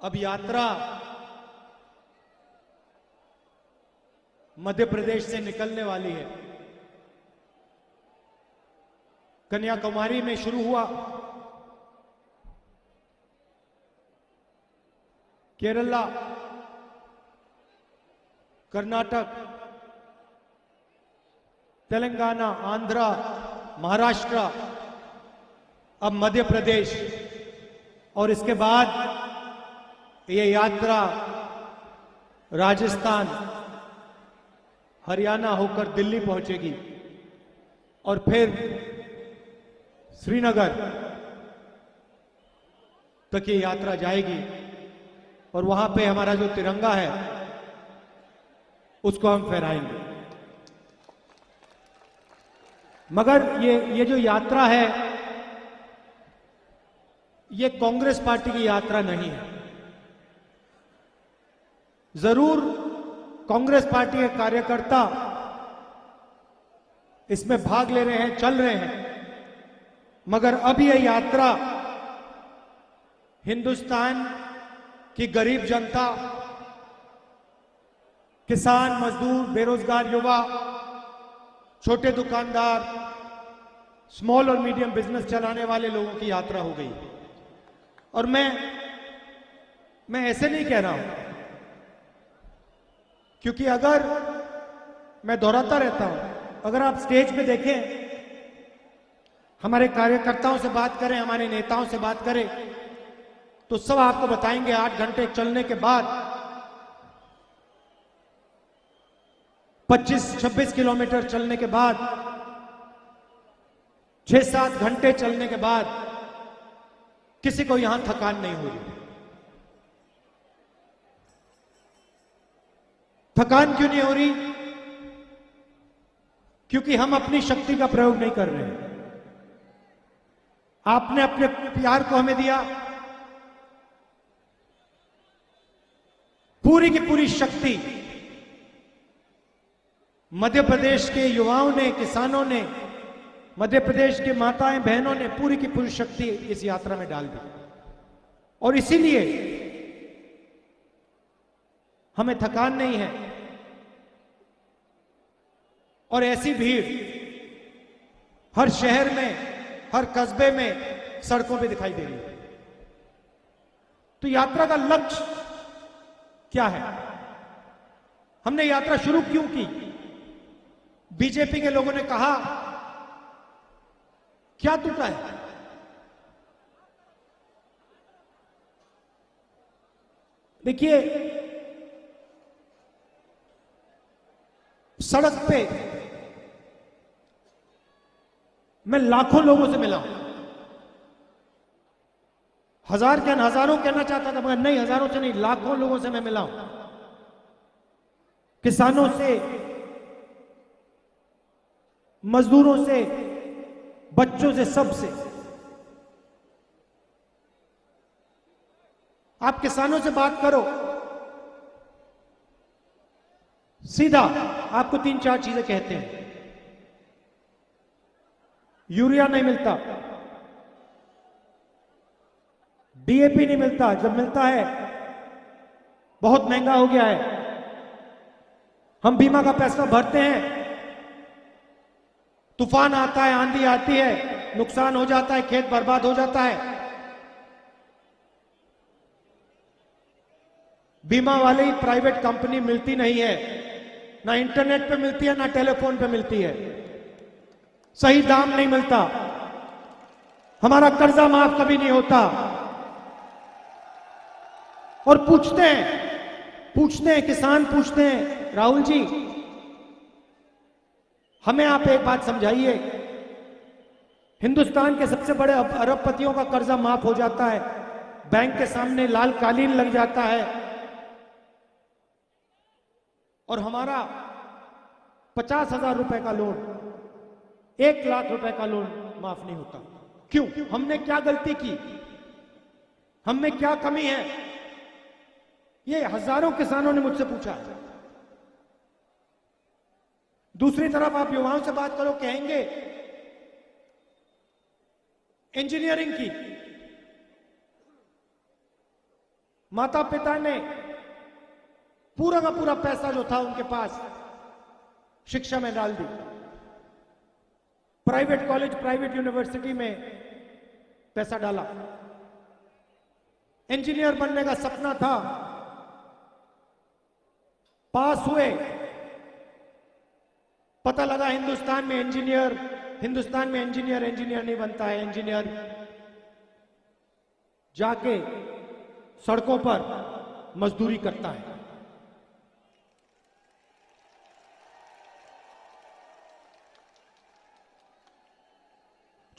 अब यात्रा मध्य प्रदेश से निकलने वाली है। कन्याकुमारी में शुरू हुआ, केरला, कर्नाटक, तेलंगाना, आंध्र, महाराष्ट्र, अब मध्य प्रदेश, और इसके बाद ये यात्रा राजस्थान, हरियाणा होकर दिल्ली पहुंचेगी और फिर श्रीनगर तक ये यात्रा जाएगी और वहां पे हमारा जो तिरंगा है उसको हम फहराएंगे। मगर ये जो यात्रा है ये कांग्रेस पार्टी की यात्रा नहीं है। जरूर कांग्रेस पार्टी के कार्यकर्ता इसमें भाग ले रहे हैं, चल रहे हैं, मगर अब यह यात्रा हिंदुस्तान की गरीब जनता, किसान, मजदूर, बेरोजगार युवा, छोटे दुकानदार, स्मॉल और मीडियम बिजनेस चलाने वाले लोगों की यात्रा हो गई। और मैं ऐसे नहीं कह रहा हूं, क्योंकि अगर मैं दोहराता रहता हूं, अगर आप स्टेज पे देखें, हमारे कार्यकर्ताओं से बात करें, हमारे नेताओं से बात करें, तो सब आपको बताएंगे 8 घंटे चलने के बाद, 25-26 किलोमीटर चलने के बाद, 6-7 घंटे चलने के बाद किसी को यहां थकान नहीं हो रही। थकान क्यों नहीं हो रही? क्योंकि हम अपनी शक्ति का प्रयोग नहीं कर रहे हैं। आपने अपने प्यार को हमें दिया, पूरी की पूरी शक्ति मध्य प्रदेश के युवाओं ने, किसानों ने, मध्य प्रदेश के माताएं बहनों ने पूरी की पूरी शक्ति इस यात्रा में डाल दी। और इसीलिए हमें थकान नहीं है। और ऐसी भीड़ हर शहर में, हर कस्बे में, सड़कों पे दिखाई दे रही है। तो यात्रा का लक्ष्य क्या है? हमने यात्रा शुरू क्यों की? बीजेपी के लोगों ने कहा क्या टूटा है? देखिए, सड़क पे मैं लाखों लोगों से मिला हूं, हजार क्या हजारों कहना चाहता था, मगर नहीं, हजारों से नहीं, लाखों लोगों से मैं मिला हूं। किसानों से, मजदूरों से, बच्चों से, सबसे। आप किसानों से बात करो, सीधा आपको 3-4 चीजें कहते हैं। यूरिया नहीं मिलता, डीएपी नहीं मिलता, जब मिलता है बहुत महंगा हो गया है। हम बीमा का पैसा भरते हैं, तूफान आता है, आंधी आती है, नुकसान हो जाता है, खेत बर्बाद हो जाता है। बीमा वाली प्राइवेट कंपनी मिलती नहीं है, ना इंटरनेट पे मिलती है, ना टेलीफोन पे मिलती है, सही दाम नहीं मिलता, हमारा कर्जा माफ कभी नहीं होता। और पूछते हैं किसान, पूछते हैं, राहुल जी हमें आप एक बात समझाइए, हिंदुस्तान के सबसे बड़े अरबपतियों का कर्जा माफ हो जाता है, बैंक के सामने लाल कालीन लग जाता है, और हमारा 50,000 रुपए का लोन, 1 लाख रुपए का लोन माफ नहीं होता। क्यों? हमने क्या गलती की? हम में क्या कमी है? ये हजारों किसानों ने मुझसे पूछा। दूसरी तरफ आप युवाओं से बात करो, कहेंगे इंजीनियरिंग की, माता पिता ने पूरा का पूरा पैसा जो था उनके पास शिक्षा में डाल दी। प्राइवेट कॉलेज, प्राइवेट यूनिवर्सिटी में पैसा डाला। इंजीनियर बनने का सपना था, पास हुए, पता लगा हिंदुस्तान में इंजीनियर नहीं बनता है। इंजीनियर जाके सड़कों पर मजदूरी करता है।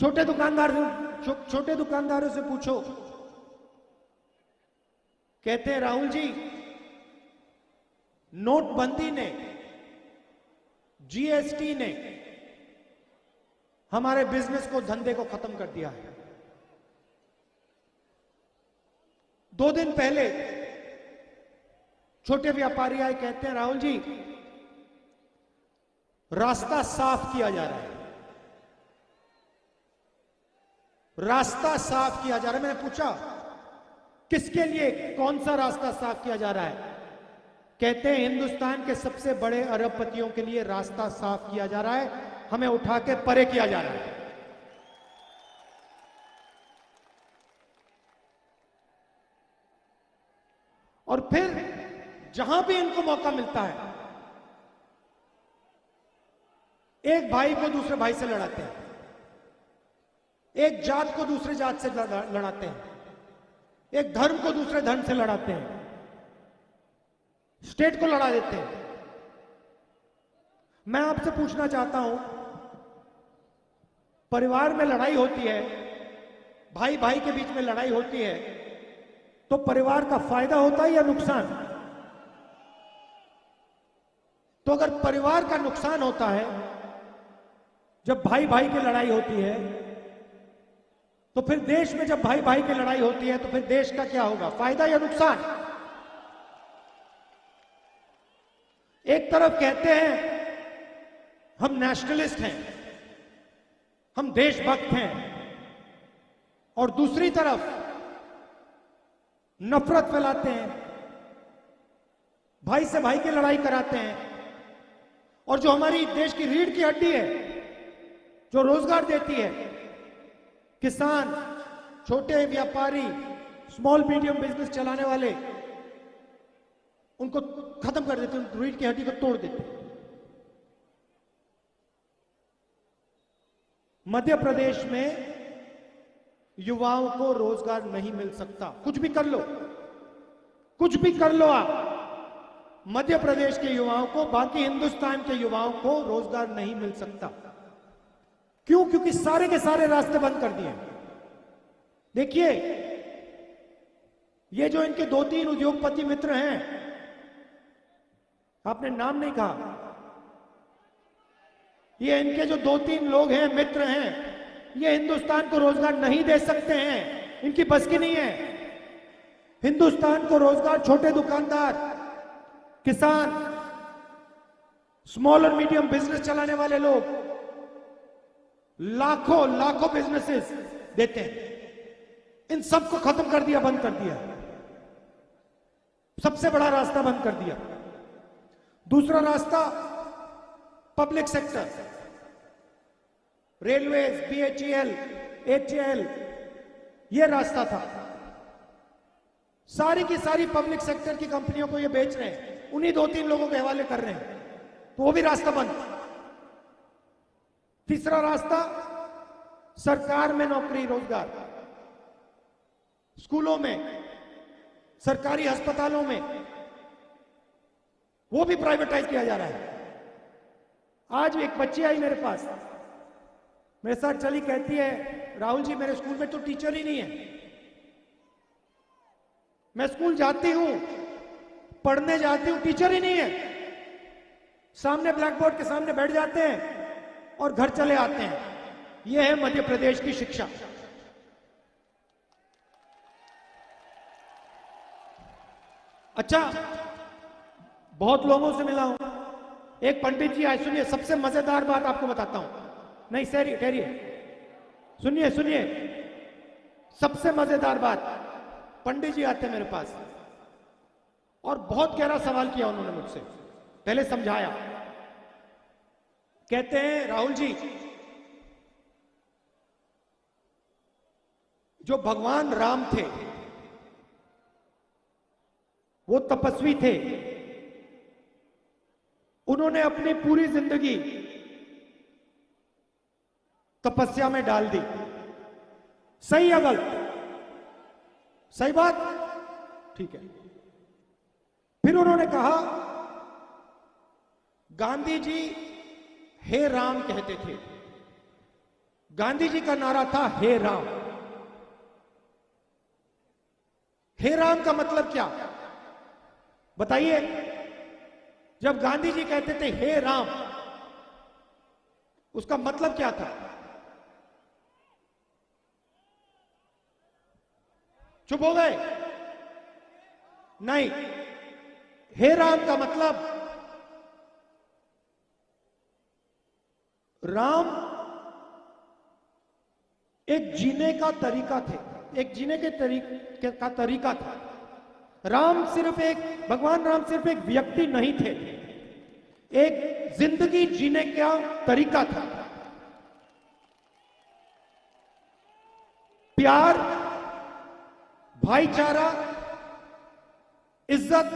छोटे दुकानदारों से पूछो, कहते हैं राहुल जी, नोटबंदी ने, जीएसटी ने हमारे बिजनेस को, धंधे को खत्म कर दिया है। 2 दिन पहले छोटे व्यापारी आए, कहते हैं राहुल जी, रास्ता साफ किया जा रहा है, रास्ता साफ किया जा रहा है। मैंने पूछा किसके लिए, कौन सा रास्ता साफ किया जा रहा है? कहते हैं हिंदुस्तान के सबसे बड़े अरबपतियों के लिए रास्ता साफ किया जा रहा है, हमें उठा के परे किया जा रहा है। और फिर जहां भी इनको मौका मिलता है, एक भाई को दूसरे भाई से लड़ाते हैं, एक जात को दूसरे जात से लड़ाते हैं, एक धर्म को दूसरे धर्म से लड़ाते हैं, स्टेट को लड़ा देते हैं। मैं आपसे पूछना चाहता हूं, परिवार में लड़ाई होती है, भाई भाई के बीच में लड़ाई होती है, तो परिवार का फायदा होता है या नुकसान? तो अगर परिवार का नुकसान होता है जब भाई भाई की लड़ाई होती है, तो फिर देश में जब भाई भाई की लड़ाई होती है, तो फिर देश का क्या होगा, फायदा या नुकसान? एक तरफ कहते हैं हम नेशनलिस्ट हैं, हम देशभक्त हैं, और दूसरी तरफ नफरत फैलाते हैं, भाई से भाई की लड़ाई कराते हैं। और जो हमारी देश की रीढ़ की हड्डी है, जो रोजगार देती है, किसान, छोटे व्यापारी, स्मॉल मीडियम बिजनेस चलाने वाले, उनको खत्म कर देते हैं, रीढ़ की हड्डी को तोड़ देते हैं। मध्य प्रदेश में युवाओं को रोजगार नहीं मिल सकता। कुछ भी कर लो, कुछ भी कर लो आप, मध्य प्रदेश के युवाओं को, बाकी हिंदुस्तान के युवाओं को रोजगार नहीं मिल सकता। क्यों? क्योंकि सारे के सारे रास्ते बंद कर दिए। देखिए, ये जो इनके 2-3 उद्योगपति मित्र हैं, आपने नाम नहीं कहा, ये इनके जो 2-3 लोग हैं, मित्र हैं, ये हिंदुस्तान को रोजगार नहीं दे सकते हैं, इनकी बस की नहीं है। हिंदुस्तान को रोजगार छोटे दुकानदार, किसान, स्मॉल और मीडियम बिजनेस चलाने वाले लोग लाखों लाखों बिजनेसेस देते हैं। इन सबको खत्म कर दिया, बंद कर दिया, सबसे बड़ा रास्ता बंद कर दिया। दूसरा रास्ता public sector, railways, BHEL, HAL, यह रास्ता था। सारी की सारी पब्लिक सेक्टर की कंपनियों को ये बेच रहे हैं, उन्हीं 2-3 लोगों के हवाले कर रहे हैं, तो वो भी रास्ता बंद। तीसरा रास्ता सरकार में नौकरी, रोजगार, स्कूलों में, सरकारी अस्पतालों में, वो भी प्राइवेटाइज किया जा रहा है। आज एक बच्ची आई मेरे पास, मेरे साथ चली, कहती है राहुल जी, मेरे स्कूल में तो टीचर ही नहीं है। मैं स्कूल जाती हूं, पढ़ने जाती हूं, टीचर ही नहीं है। सामने ब्लैक बोर्ड के सामने बैठ जाते हैं और घर चले आते हैं। यह है मध्य प्रदेश की शिक्षा। अच्छा, बहुत लोगों से मिला हूं। एक पंडित जी आए, सुनिए, सबसे मजेदार बात आपको बताता हूं। नहीं सर, ठहरिए, सुनिए सुनिए, सबसे मजेदार बात। पंडित जी आते हैं मेरे पास, और बहुत गहरा सवाल किया उन्होंने मुझसे, पहले समझाया। कहते हैं राहुल जी, जो भगवान राम थे वो तपस्वी थे, उन्होंने अपनी पूरी जिंदगी तपस्या में डाल दी। सही या गलत? सही बात, ठीक है। फिर उन्होंने कहा गांधी जी हे राम कहते थे। गांधी जी का नारा था हे राम। हे राम का मतलब क्या बताइए? जब गांधी जी कहते थे हे राम, उसका मतलब क्या था? चुप हो गए? नहीं, हे राम का मतलब राम एक जीने का तरीका थे, एक जीने के का तरीका था। राम सिर्फ एक, भगवान राम सिर्फ एक व्यक्ति नहीं थे, एक जिंदगी जीने का तरीका था। प्यार, भाईचारा, इज्जत,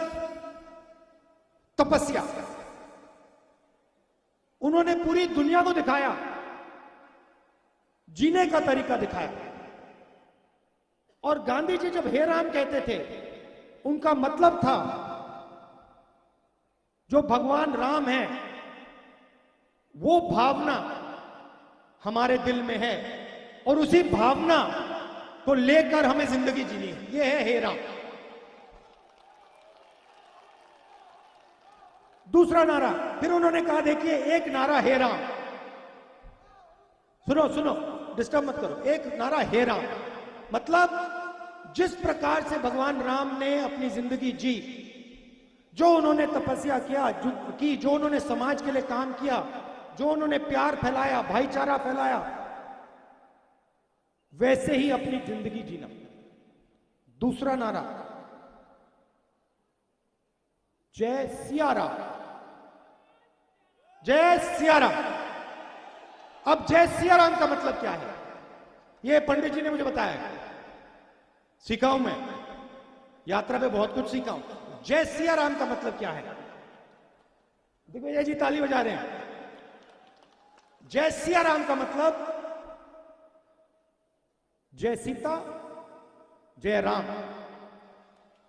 तपस्या, उन्होंने पूरी दुनिया को दिखाया, जीने का तरीका दिखाया। और गांधी जी जब हे राम कहते थे, उनका मतलब था जो भगवान राम है वो भावना हमारे दिल में है और उसी भावना को लेकर हमें जिंदगी जीनी है। ये है हे राम। दूसरा नारा फिर उन्होंने कहा, देखिए एक नारा हे राम, सुनो सुनो, डिस्टर्ब मत करो। एक नारा हे राम मतलब जिस प्रकार से भगवान राम ने अपनी जिंदगी जी, जो उन्होंने तपस्या किया जो उन्होंने समाज के लिए काम किया, जो उन्होंने प्यार फैलाया, भाईचारा फैलाया, वैसे ही अपनी जिंदगी जीना। दूसरा नारा जय सिया राम, जय सिया राम। अब जय सिया राम का मतलब क्या है? ये पंडित जी ने मुझे बताया, सीखा हूं मैं, यात्रा पे बहुत कुछ सीखा हूं। जय सिया राम का मतलब क्या है? देखो ये जी ताली बजा रहे हैं। जय सिया राम का मतलब जय सीता जय राम।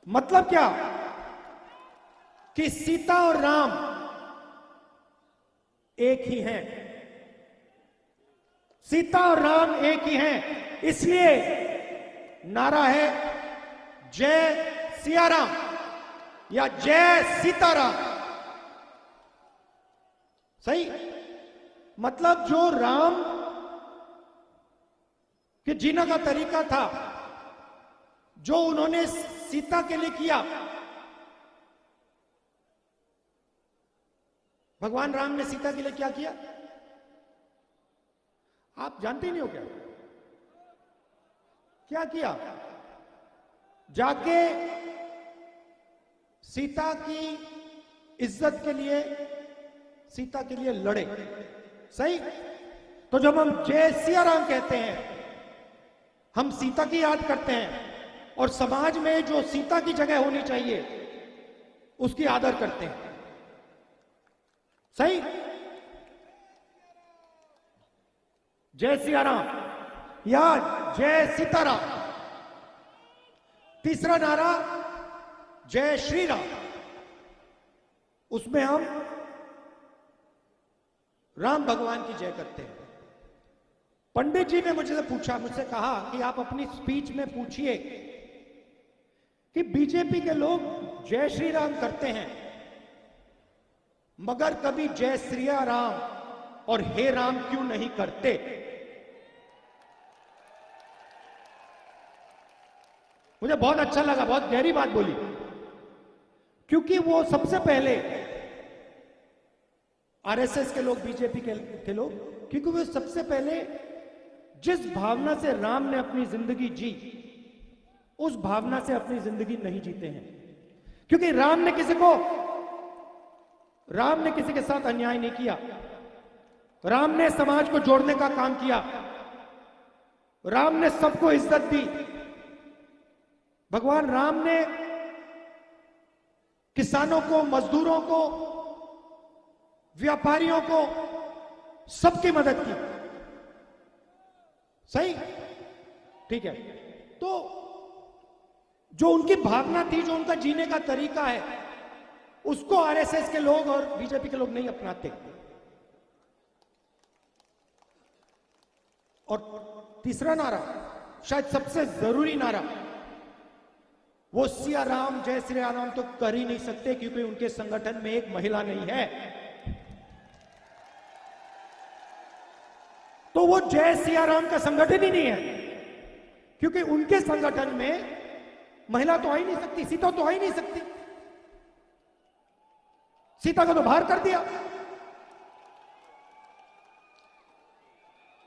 मतलब क्या कि सीता और राम एक ही हैं, सीता और राम एक ही हैं, इसलिए नारा है जय सिया राम या जय सीताराम। सही? मतलब जो राम के जीने का तरीका था, जो उन्होंने सीता के लिए किया, भगवान राम ने सीता के लिए क्या किया आप जानते ही नहीं हो क्या? क्या किया? जाके सीता की इज्जत के लिए, सीता के लिए लड़े। सही? तो जब हम जय सिया राम कहते हैं, हम सीता की याद करते हैं और समाज में जो सीता की जगह होनी चाहिए उसकी आदर करते हैं। सही? जय सिया राम या जय सीताराम। तीसरा नारा जय श्री राम, उसमें हम राम भगवान की जय करते हैं। पंडित जी ने मुझसे कहा कि आप अपनी स्पीच में पूछिए कि बीजेपी के लोग जय श्री राम करते हैं मगर कभी जय श्री राम और हे राम क्यों नहीं करते? मुझे बहुत अच्छा लगा, बहुत गहरी बात बोली, क्योंकि वो सबसे पहले आरएसएस के लोग, बीजेपी के लोग, क्योंकि वो सबसे पहले जिस भावना से राम ने अपनी जिंदगी जी, उस भावना से अपनी जिंदगी नहीं जीते हैं। क्योंकि राम ने किसी के साथ अन्याय नहीं किया। राम ने समाज को जोड़ने का काम किया। राम ने सबको इज्जत दी। भगवान राम ने किसानों को, मजदूरों को, व्यापारियों को, सबकी मदद की। सही? ठीक है। तो जो उनकी भावना थी, जो उनका जीने का तरीका है, उसको आरएसएस के लोग और बीजेपी के लोग नहीं अपनाते। और तीसरा नारा, शायद सबसे जरूरी नारा, वो सिया राम जय श्री राम तो कर ही नहीं सकते, क्योंकि उनके संगठन में एक महिला नहीं है। तो वो जय सिया राम का संगठन ही नहीं है, क्योंकि उनके संगठन में महिला तो आ ही नहीं सकती, सीता तो आ ही नहीं सकती। सीता को तो बाहर कर दिया।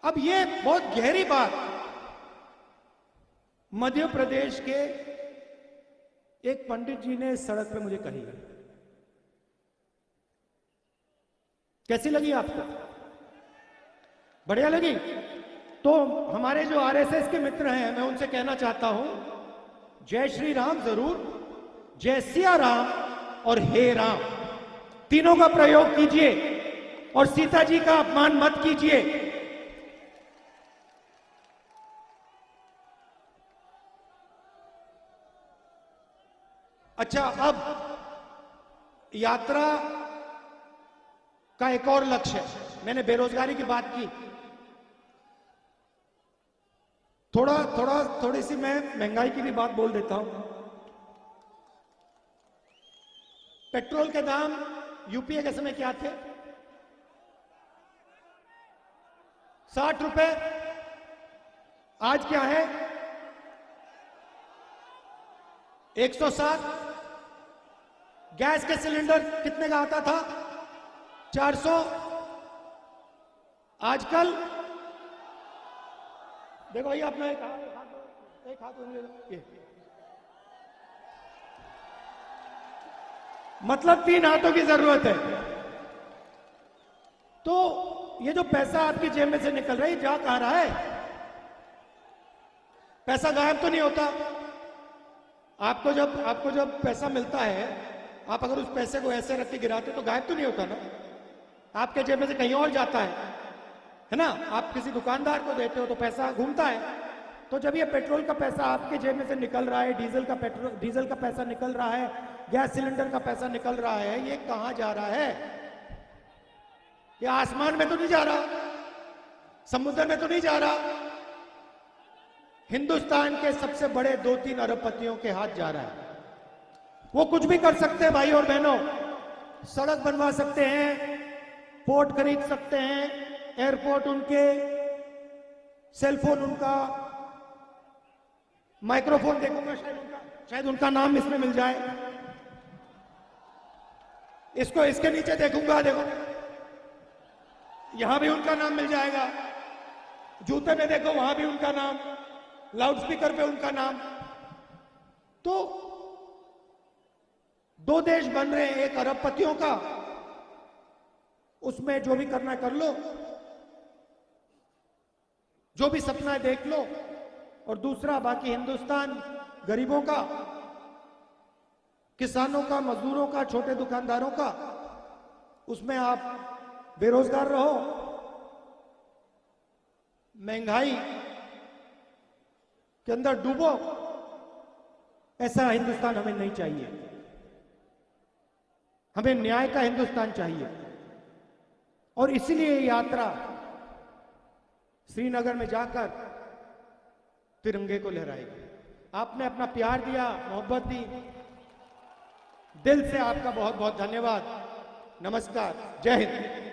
अब ये बहुत गहरी बात मध्य प्रदेश के एक पंडित जी ने सड़क पे मुझे कही। कैसी लगी आपको? बढ़िया लगी? तो हमारे जो आरएसएस के मित्र हैं, मैं उनसे कहना चाहता हूं, जय श्री राम जरूर, जय सिया राम और हे राम तीनों का प्रयोग कीजिए और सीता जी का अपमान मत कीजिए। अच्छा, अब यात्रा का एक और लक्ष्य है। मैंने बेरोजगारी की बात की, थोड़ी सी मैं महंगाई की भी बात बोल देता हूं। पेट्रोल के दाम यूपीए के समय क्या थे? 60 रुपए। आज क्या है? 107। गैस के सिलेंडर कितने का आता था? 400। आजकल देखो भैया, अपना एक हाथ ये, मतलब 3 हाथों की जरूरत है। तो ये जो पैसा आपकी जेब में से निकल रहा है, जा कहां रहा है? पैसा गायब तो नहीं होता। आपको जब पैसा मिलता है, आप अगर उस पैसे को ऐसे रख के गिराते तो गायब तो नहीं होता ना, आपके जेब में से कहीं और जाता है ना? आप किसी दुकानदार को देते हो तो पैसा घूमता है। तो जब ये पेट्रोल का पैसा आपके जेब में से निकल रहा है, डीजल का पैसा निकल रहा है, गैस सिलेंडर का पैसा निकल रहा है, ये कहां जा रहा है? ये आसमान में तो नहीं जा रहा, समुद्र में तो नहीं जा रहा, हिंदुस्तान के सबसे बड़े 2-3 अरबपतियों के हाथ जा रहा है। वो कुछ भी कर सकते हैं भाई और बहनों, सड़क बनवा सकते हैं, पोर्ट खरीद सकते हैं, एयरपोर्ट उनके, सेलफोन उनका, माइक्रोफोन देखूंगा शायद उनका नाम इसमें मिल जाए। इसको इसके नीचे देखूंगा, देखो यहां भी उनका नाम मिल जाएगा। जूते में देखो, वहां भी उनका नाम, लाउडस्पीकर पे उनका नाम। तो 2 देश बन रहे हैं, एक अरबपतियों का, उसमें जो भी करना है कर लो, जो भी सपना है देख लो, और दूसरा बाकी हिंदुस्तान गरीबों का, किसानों का, मजदूरों का, छोटे दुकानदारों का, उसमें आप बेरोजगार रहो, महंगाई के अंदर डूबो। ऐसा हिंदुस्तान हमें नहीं चाहिए। हमें न्याय का हिंदुस्तान चाहिए। और इसलिए यात्रा श्रीनगर में जाकर तिरंगे को लहराएगी। आपने अपना प्यार दिया, मोहब्बत दी, दिल से आपका बहुत बहुत धन्यवाद। नमस्कार, जय हिंद।